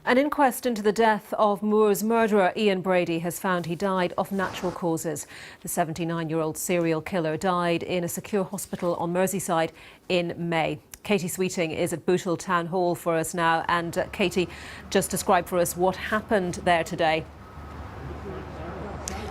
An inquest into the death of Moor's murderer Ian Brady has found he died of natural causes. The 79-year-old serial killer died in a secure hospital on Merseyside in May. Katie Sweeting is at Bootle Town Hall for us now. And Katie, just describe for us what happened there today.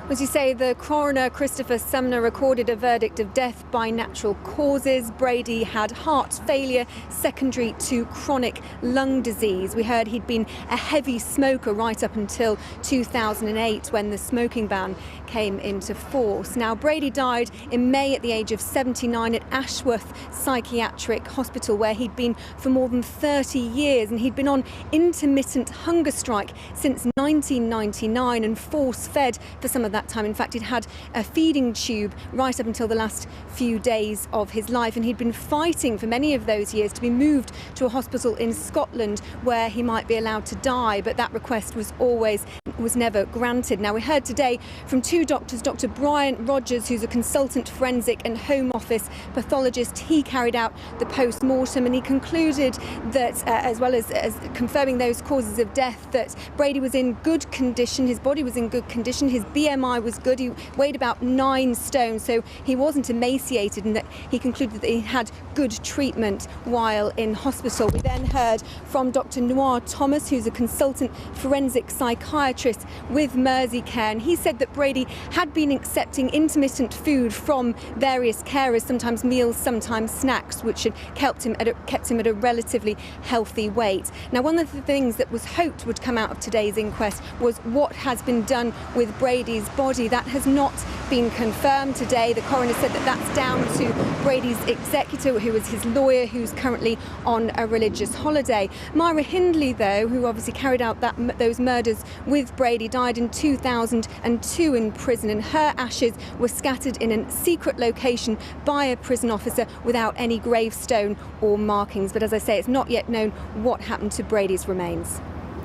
As you say, the coroner, Christopher Sumner, recorded a verdict of death by natural causes. Brady had heart failure secondary to chronic lung disease. We heard he'd been a heavy smoker right up until 2008 when the smoking ban came into force. Now, Brady died in May at the age of 79 at Ashworth Psychiatric Hospital, where he'd been for more than 30 years, and he'd been on intermittent hunger strike since 1999 and force-fed for some of that time. In fact, he'd had a feeding tube right up until the last few days of his life, and he'd been fighting for many of those years to be moved to a hospital in Scotland where he might be allowed to die, but that request was never granted. Now, we heard today from two doctors, Dr. Brian Rogers, who's a consultant forensic and Home Office pathologist. He carried out the post-mortem, and he concluded that, as well as confirming those causes of death, that Brady was in good condition, his body was in good condition, his BMI was good, he weighed about 9 stone, so he wasn't emaciated, and that he concluded that he had good treatment while in hospital. We then heard from Dr. Noir Thomas, who's a consultant forensic psychiatrist with Merseycare, and he said that Brady had been accepting intermittent food from various carers, sometimes meals, sometimes snacks, which had kept him at a relatively healthy weight. Now, one of the things that was hoped would come out of today's inquest was what has been done with Brady's body. That has not been confirmed today. The coroner said that that's down to Brady's executor, who is his lawyer, who's currently on a religious holiday. Myra Hindley, though, who obviously carried out those murders with Brady, died in 2002 in prison, and her ashes were scattered in a secret location by a prison officer without any gravestone or markings. But as I say, it's not yet known what happened to Brady's remains.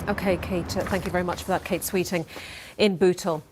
OK, Kate, thank you very much for that. Kate Sweeting in Bootle.